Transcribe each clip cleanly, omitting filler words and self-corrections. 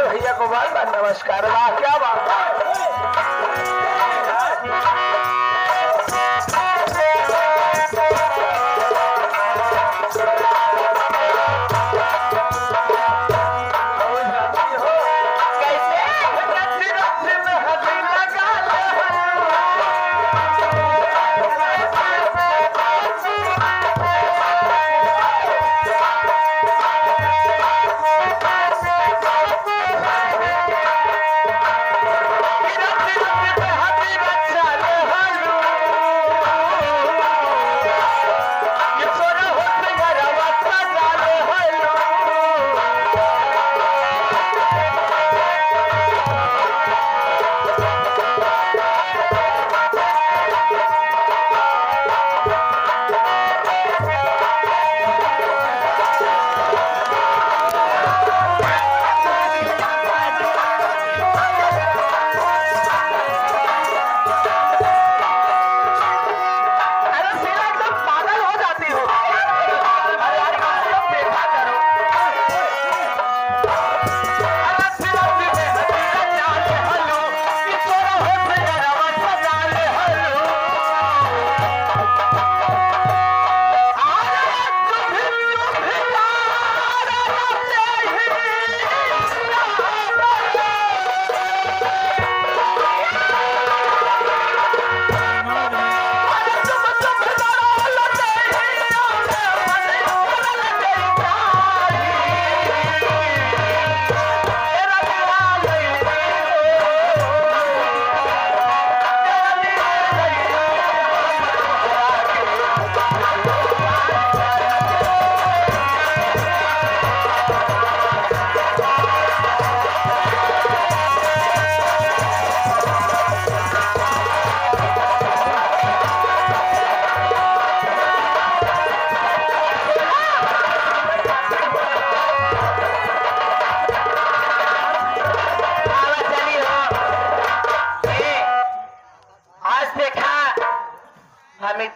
भैया को बार बार नमस्कार। वाह क्या बात है।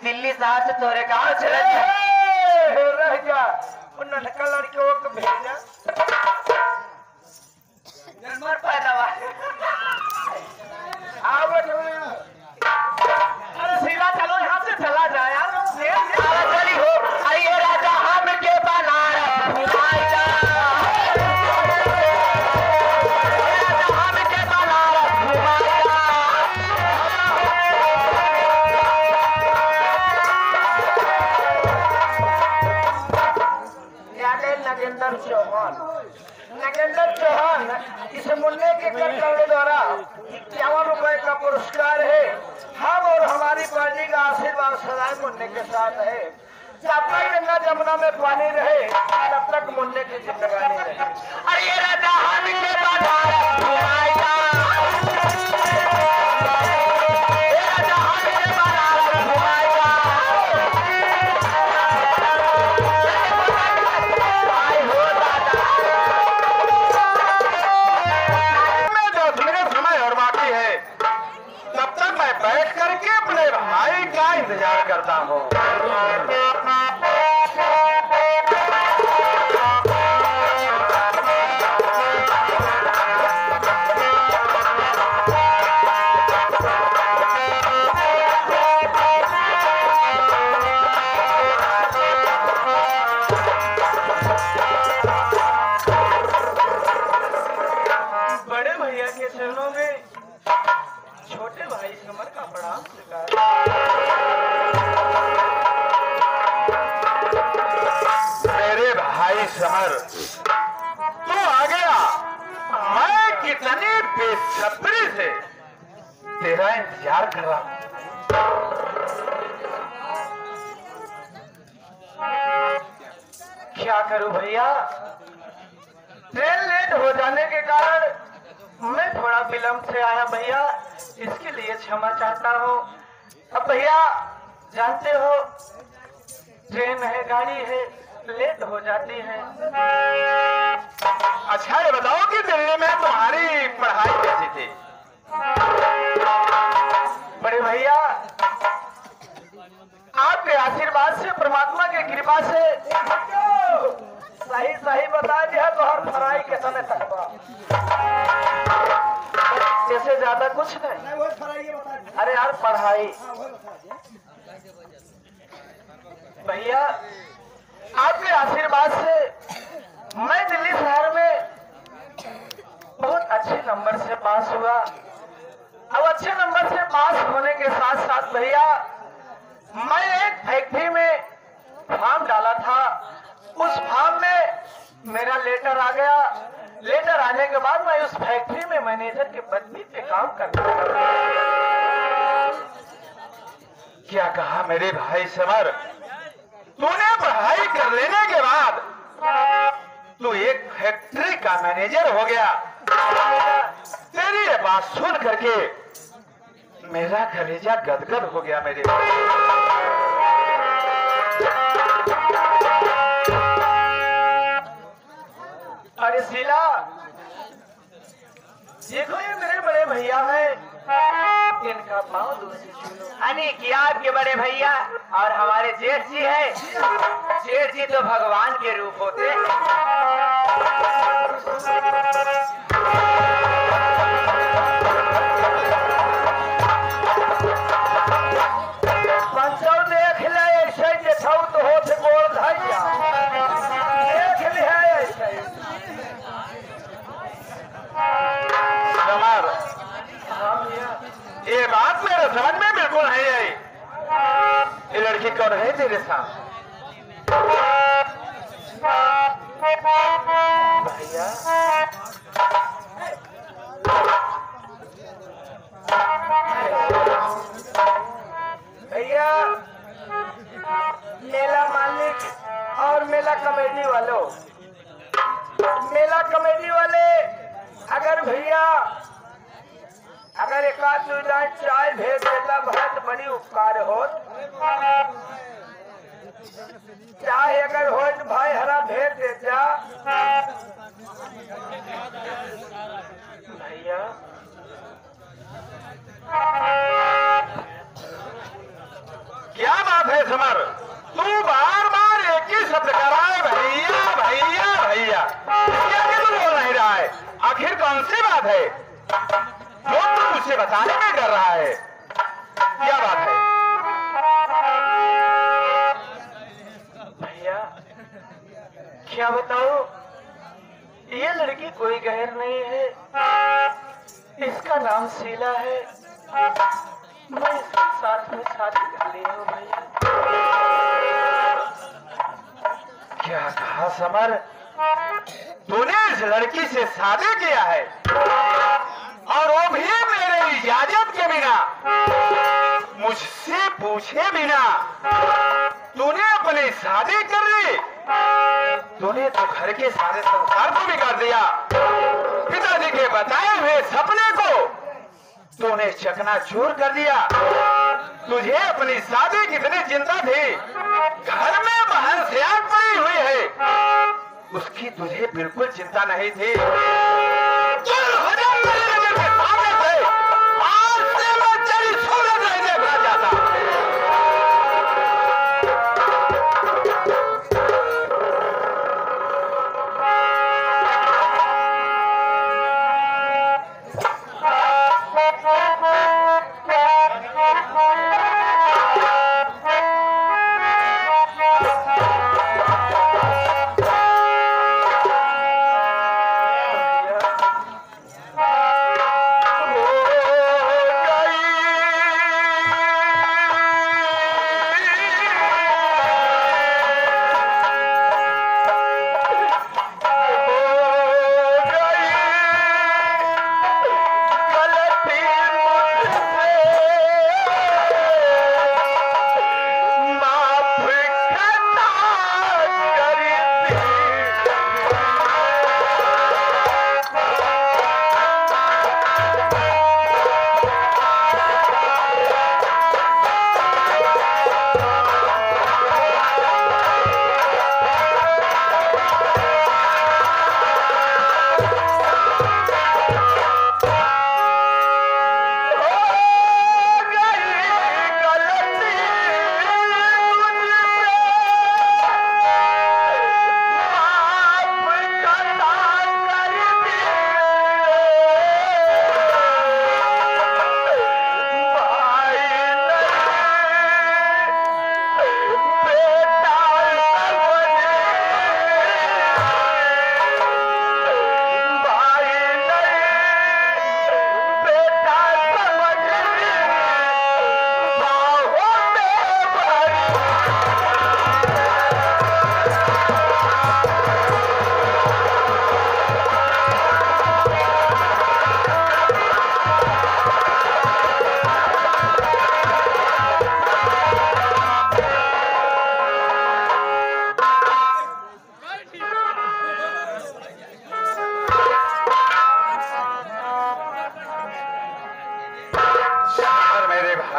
दिल्ली शहर से तोरे गाँव चले रह जा उन लड़का लड़कियों को भेजा नंबर पैदा अरे सीधा चलो यहाँ से चला जाए यार चली हो आइए राजा हम के बनारस घुमाएगा राजा हम के बनारस घुमाएगा नगेंद्र चौहान इस मुन्ने के कल्याण द्वारा 51 रुपए का पुरस्कार है। हम और हमारी पार्टी का आशीर्वाद सदाए मुन्ने के साथ है। जब तक गंगा जमुना में पानी रहे तब तक मुन्ने की जिंदगानी रहे। अरे राजा हम के बनारस घुमाएगा राजा हम के बनारस घुमाएगा तब तक मैं बैठ करके अपने भाई का इंतजार करता हूँ। बड़े भैया के चरणों में छोटे भाई समर का प्रणाम स्वीकार। मेरे भाई समर तू आ गया। मैं कितनी बेसब्री से तेरा इंतजार कर रहा हूँ। क्या करूं भैया, ट्रेन लेट हो जाने के कारण मैं थोड़ा विलंब से आया भैया, इसके लिए क्षमा चाहता हूँ। अब भैया जानते हो ट्रेन है, गाड़ी है, लेट हो जाती है। अच्छा ये बताओ कि दिल्ली में तुम्हारी पढ़ाई कैसी थी? बड़े भैया आपके आशीर्वाद से, परमात्मा के कृपा से सही सही बता दिया तो हर फराई के समय तक से ज्यादा कुछ नहीं। नहीं वो थोड़ा ये बता दे। अरे यार पढ़ाई हाँ वो बता दे। भैया, आपके आशीर्वाद से मैं दिल्ली शहर में बहुत अच्छे नंबर से पास हुआ। अब अच्छे नंबर से पास होने के साथ साथ भैया मैं एक फैक्ट्री में फॉर्म डाला था। उस फॉर्म में मेरा लेटर आ गया। लेटर आने के बाद मैं उस फैक्ट्री में मैनेजर के पदवी पे काम करता था। क्या कहा मेरे भाई समर, तूने पढ़ाई कर लेने के बाद तू एक फैक्ट्री का मैनेजर हो गया। तेरी ये बात सुन करके मेरा कलेजा गदगद हो गया मेरे भाई। अरे शीला, देखो ये मेरे बड़े भैया हैं, इनका पाँव दूर से छू लो। अने क्या आपके बड़े भैया और हमारे जेठ जी है। जेठ जी तो भगवान के रूप होते हैं। पंचो देख ले ऐसे जे छौ तो हो से बोल धैया देख ले ऐसे। समर, हाँ भैया, ये बात मेरे समझ में बिल्कुल नहीं आई। ये लड़की कौन है तेरे साथ? भैया भैया, मेला मालिक और मेला कमेटी वालों, मेला कमेटी वाले अगर भैया अगर एक आध दो दान चाय भेज देता बहुत बड़ी उपकार होत। चाय अगर हो तो भाई हरा भेज देता। भैया क्या बात है समर, तू बार बार एक ही शब्द कर रहा है, भैया भैया भैया। क्या तू बोल नहीं रहा है? आखिर कौन सी बात है जो तू मुझसे बताने में कर रहा है? क्या बात है? भैया क्या बताओ, ये लड़की कोई गैर नहीं है, इसका नाम शीला है। मैं इसके साथ में शादी कर ली हूँ भैया। क्या कहा समर, तूने इस लड़की से शादी किया है और वो भी मेरे इजाजत के बिना, मुझसे पूछे बिना तूने अपनी शादी कर ली। तूने तो घर के सारे संसार को बिगाड़ दिया। पिताजी के बताए हुए सपने को तूने चकनाचूर कर दिया। तुझे अपनी शादी की इतनी चिंता थी, घर में बहन से आग पड़ी हुई है, उसकी तुझे बिल्कुल चिंता नहीं थी। दूर हो जा मेरी नजर के सामने से, आज से मैं तेरी सूरत नहीं देखना चाहता।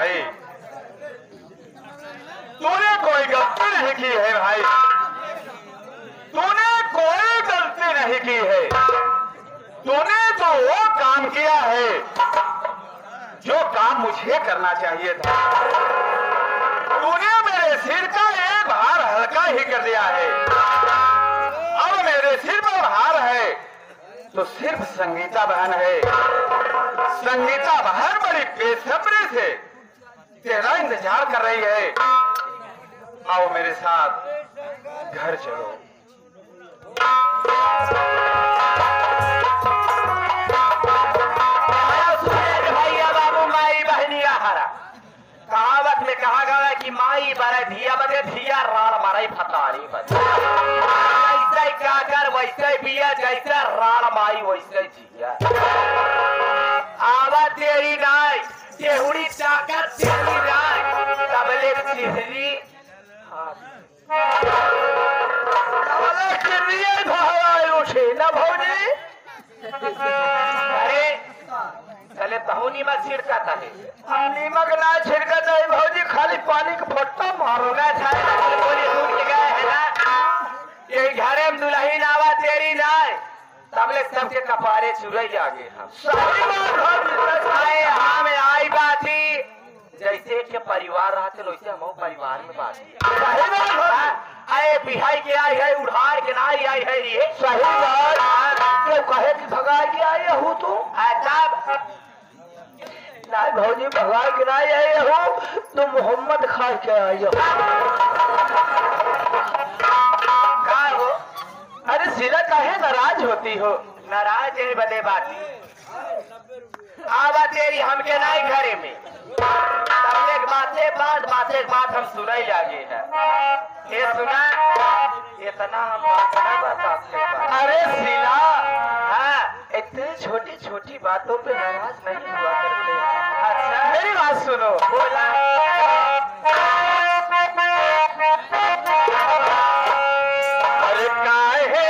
भाई, तूने कोई गलती नहीं की है भाई, तूने कोई गलती नहीं की है। तूने तो वो काम किया है जो काम मुझे करना चाहिए था। तूने मेरे सिर का एक भार हल्का ही कर दिया है। अब मेरे सिर पर भार है तो सिर्फ संगीता बहन है। संगीता बहन बड़ी बेसब्री से तेरा इंतजार कर रही है। आओ मेरे साथ घर चलो। भैया बाबू माई बहनिया हरा कहावत में कहा गया है कि माई बरे धिया बदे धिया राड़ मारे फतारी बदे। ऐसे काकर वैसे बिया जैसे राड़ माई वैसे जिया। आवा तेरी नाई केहुड़ी चाकर तेरी नाई तबले चिहरी ना भौजी। अरे चले तहु नीमक छिड़काता है। नीमक ना छिड़कता है भौजी, खाली पानी का फट्टा मारो ना छाए बोली टूट के गए है ना। ये घरे में दुल्हन आवा तेरी नाय तबले सबके कपारे चुरई जागे हम। सही बात भौजी, आए हम आई बाती जैसे के परिवार रहते वैसे हम परिवार में बाती। सही बात भौजी। आए बिहाई के आई है उधार के नाई आई है ये सही बात। क्यों कहे कि भगाई के आए हो तू? तब नहीं भौजी, भगाई के नहीं आए हो, तुम मोहम्मद खा के आए हो। का हो अरे सिला काहे नाराज होती हो? नाराज है बदे बाती। आवा तेरी हमके नाई घरे में बातें बात हम सुनाई लागे है। ये सुना इतना हम बता। अरे सिला, हाँ इतनी छोटी छोटी बातों पे नाराज नहीं हुआ करते। अच्छा मेरी बात सुनो। बोला अरे काहे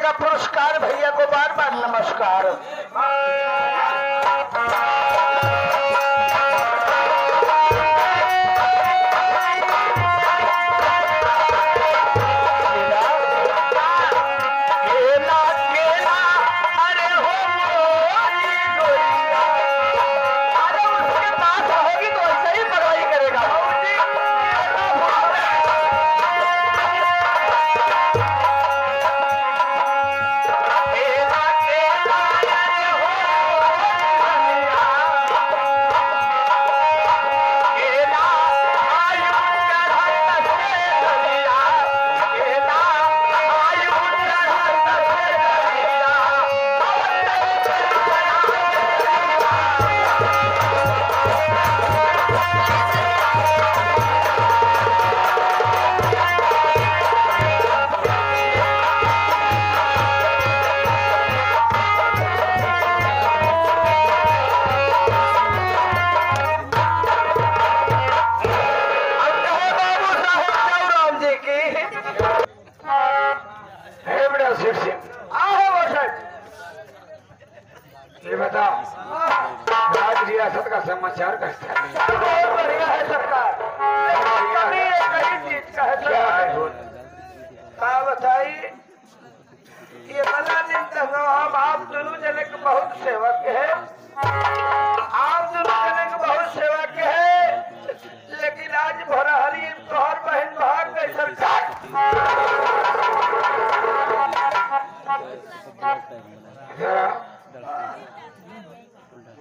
मिलेगा पुरस्कार। भैया को बार बार नमस्कार। ये बताओ आज रियासत का समाचार कैसा है? बहुत बढ़िया है सरकार। कभी कई चीज का है क्या है बोल? क्या बताइए। ये बना दिन तक हम आप दोनों जने के बहुत सेवक है। आप दोनों जने के बहुत सेवक है, लेकिन आज भोरहरी तोहर बहन भाग गई सरकार।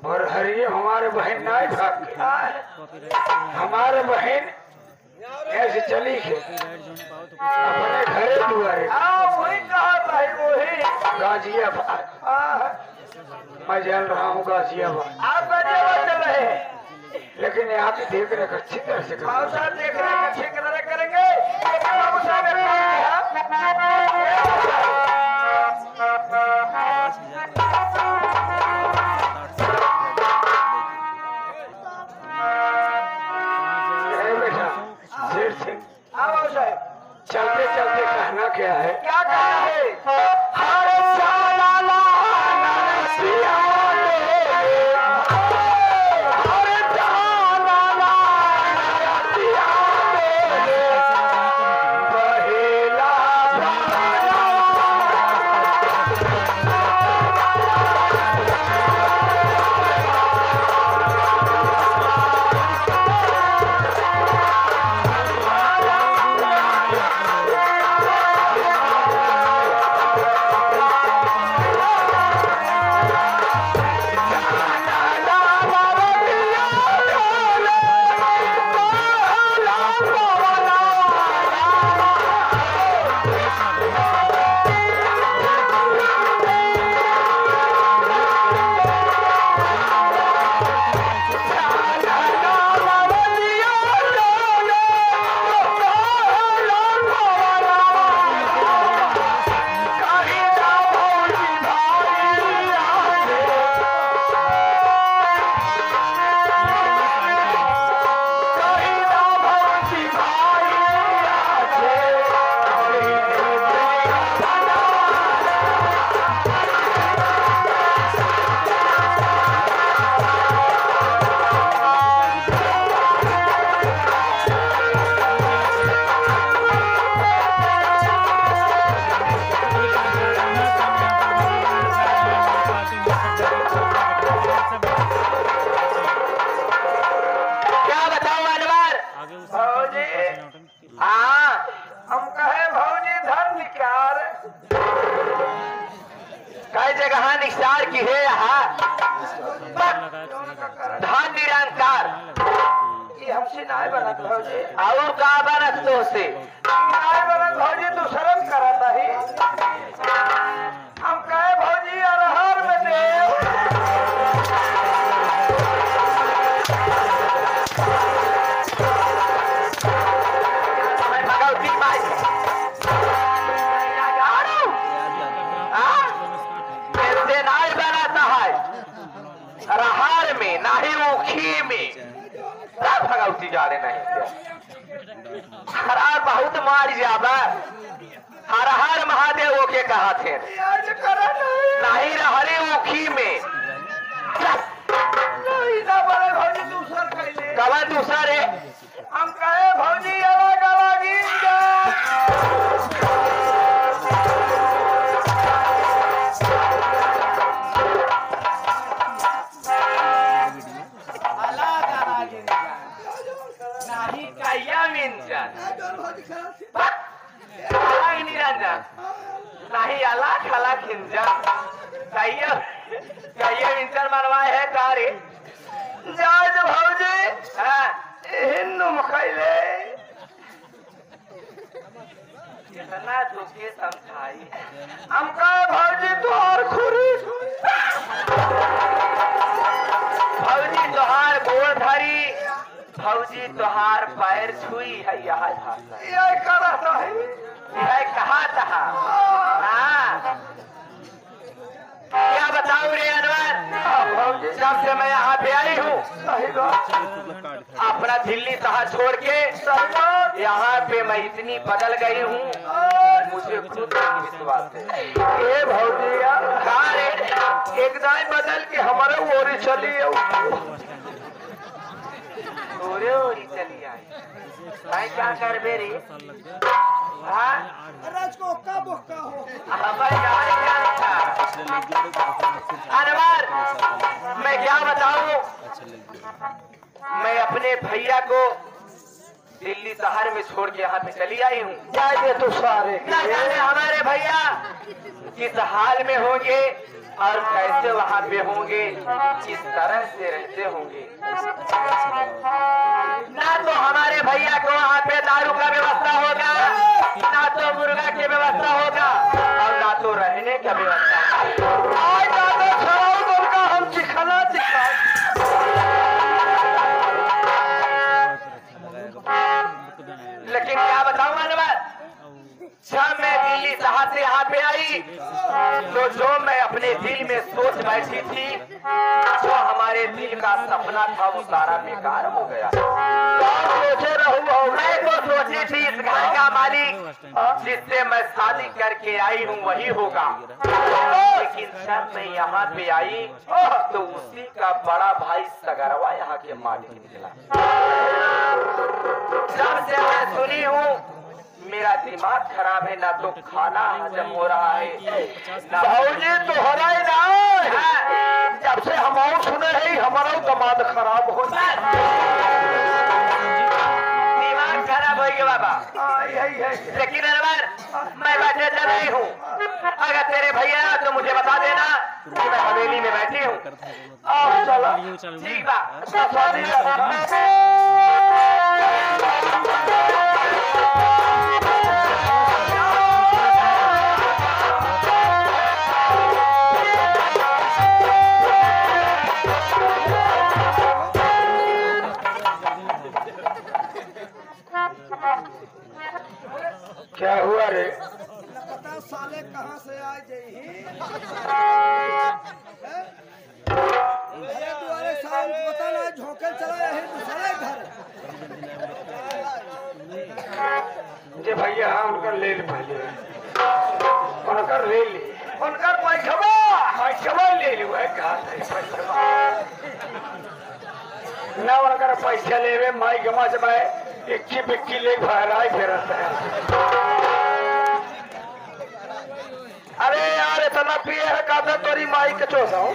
और हरिये हमारे बहन नहीं भाग गए। हमारे बहन ऐसे चली गई अपने घरे दुआरे। वही कहा भाई, वही गाजियाबाद मैं चल रहा हूँ गाजियाबाद। आप गाजियाबाद चल रहे हैं, लेकिन यहाँ की देख रेख अच्छी तरह से करो। बाबू साहब देख रहे हैं, अच्छी तरह करेंगे। लेकिन बाबू साहब एक काम है बेटा शेर सिंह, हाँ बाबू साहब चलते चलते कहना क्या है? क्या कहना है? हरे साला ला नरसिया हरे साला ला नरसिया बहेला निसार की है यहाँ धान निरंकार ये हमसे नाय बनत भौजी, और का बनत तो से नाय बनत भौजी, तू शर्म करत ही। हम कहे भौजी अरहर में देव भगवती माई ऐसे नाय बनाता है अरहर में ना ही ऊखी में भगवती जाने नहीं खराब बहुत मार जाबा हर हर महादेव के कहा थे आज करा नहीं रहरे ऊखी में नहीं ना बड़े भौजी दूसर कैले कवा दूसरे हम कहे भौजी अलग अलग नहीं कैया मिंजन भौजी खराब थी निरंजन नहीं अलग अलग इंजन कैया कैया इंजन बनवाए है तारे जाज भौजी हाँ हिन्नु मखैले कितना दुखे समझाई हम कहे भौजी तो और खुरी भौजी तोहार गोड़ धरी भौजी तोहार पैर छुई है यह भाषा ये करा है यह कहा था हाँ क्या बताऊं रे अनवर भौजी जब से मैं यहाँ पे आई हूँ सही बात अपना दिल्ली शहर छोड़ के सही बात यहाँ पे मैं इतनी बदल गई हूँ मुझे खुद नहीं विश्वास है ये भौजी यार कहाँ रे एकदम बदल के हमारे ओरी चली ओरे ओरी चली आई मैं क्या कर बेरी हाँ राज को ओक्का बोक्का हो हमारे यहाँ क्या अनवर मैं क्या बताऊं मैं अपने भैया को दिल्ली शहर में छोड़ के यहाँ पे चली आई हूँ जाए तो सारे ना जाने हमारे भैया किस हाल में होंगे और कैसे वहाँ पे होंगे किस तरह से रहते होंगे ना तो हमारे भैया को वहाँ पे दारू का व्यवस्था होगा ना तो मुर्गा की व्यवस्था होगा और ना तो रहने का व्यवस्था आज दादा खराब मुर्गा हम चिखला चिखा लेकिन क्या बताऊं अनवर जब मैं दिल्ली शहर से यहाँ पे आई तो जो मैं अपने दिल में सोच बैठी थी जो हमारे दिल का सपना था वो सारा बेकार हो गया सोचे रहूँ मैं तो सोची थी इस घर का मालिक जिससे मैं शादी करके आई हूँ वही होगा लेकिन जब मैं यहाँ पे आई तो उसी का बड़ा भाई सगरवा यहाँ के मालिक निकला जब से मैं सुनी हूँ मेरा दिमाग खराब है ना तो खाना हजम हो रहा है ना भौजी तो हो रहा ही ना जब से हम सुने ही हमारा दिमाग खराब हो दिमाग खराब हो गया बाबा यही है लेकिन अनवर मैं बैठे जा रही हूँ अगर तेरे भैया तो मुझे बता देना कि मैं हवेली में बैठी हूँ आओ चला ठीक बा क्या हुआ रे पता साले कहाँ से आ जाई अरे दुआरे साल पता ना झोंके चला है दूसरे घर जे भैया हाँ उनका ले ले पहले उनका ले ले उनका पैसा ले ली वह कहा पैसा ना उनका पैसा लेवे माई गमा जमाए इक्की बिक्की ले भराई फेरता है अरे यार इतना पिए है कादा तोरी माई के चोसा हूँ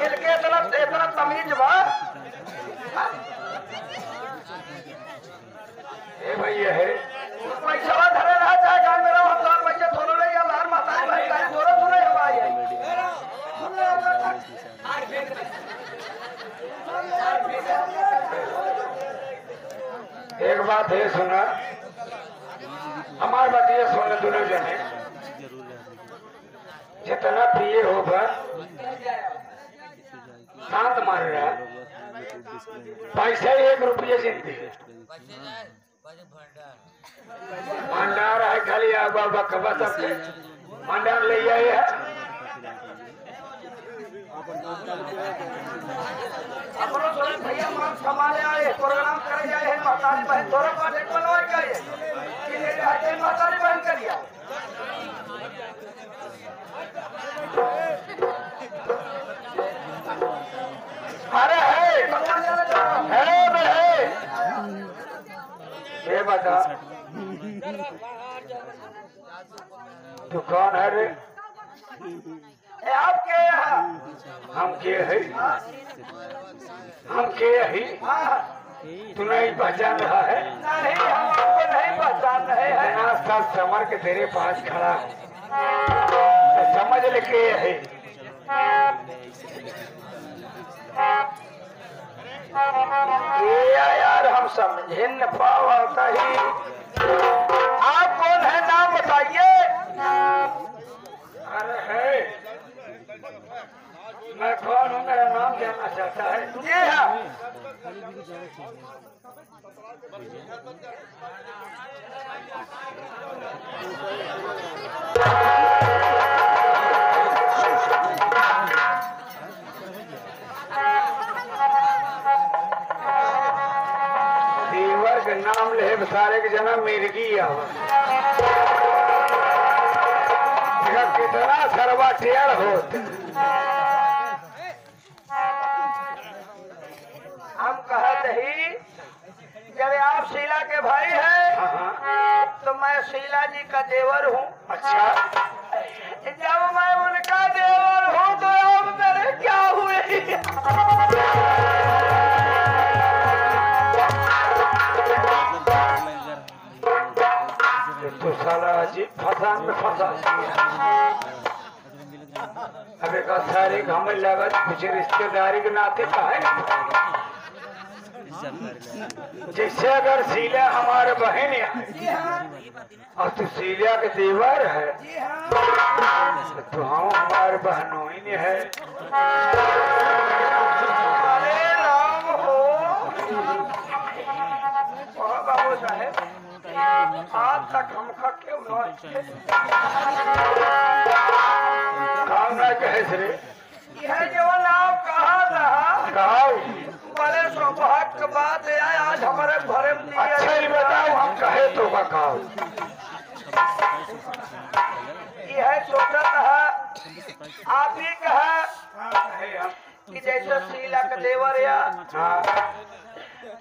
इनके इतना तमीज बा ए भैया है पैसा धरे रहा चाहे गांव में रहो हम लोग पैसा थोड़ा ले या बाहर माता भाई का थोड़ा थोड़ा हम आए एक बात है सुना हमारी बात ये सुन दोनों जने जितना पिए होगा शांत मार रहा पैसा 1 रुपये जिंदगी भंडार है खाली बाबा कबा सब भंडार ले आए है अपनो सोरे भैया मान संभाले आए प्रोग्राम करे जाए है महतारी बहन तोरा पास एक बनवाई करे कि ले जाते महतारी बहन करिया अरे है ये बता तू कौन है रे? आप के हम के है? हम के है? तू नहीं पहचान रहा है? नहीं हम आपको नहीं पहचान रहे हैं। इतना सब समर के तेरे पास खड़ा है तो समझ ले के है। ये यार हम समझे न पाता ही। आप कौन है नाम बताइए। अरे है मैं कौन हूँ मेरा नाम जानना चाहता है? जी हाँ देवर के नाम ले सारे के जना मिर्गी आवा कितना सरवा टेढ़ होत। हम कहते ही जब आप शीला के भाई हैं तो मैं शीला जी का देवर हूँ। अच्छा जब मैं उनका देवर हूँ तो अब मेरे क्या हुए। तो साला अजीब फसान में फंसा अबे का सारे हमें लगा कुछ रिश्तेदारी के नाते का है जैसे अगर शीला हमारे बहन है और तू शीला के देवर है तो हम हमारे बहनों ही है। अरे राम हो बाबू साहेब आज तक हम क्यों काम ना कहे रे यह जो नाम कहा था कहा बड़े सौभाग्य की बात है आज हमारे घरे में दिया। अच्छा ही बताओ हम कहे तो का कहा यह सोचा था आप ही कहा कि जैसे शीला का देवर या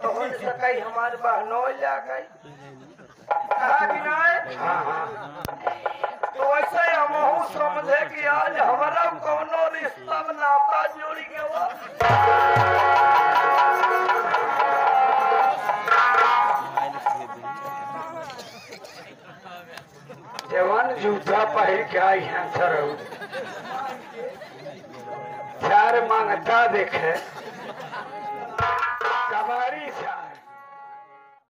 तो हो सके हमारे बहनों जा गई कहा कि नहीं। तो वैसे हम समझे कि आज हमारा कोनो रिश्ता में नाता जुड़ गया। जवान जूता पहन के आई हैं सर चार मांगता देखे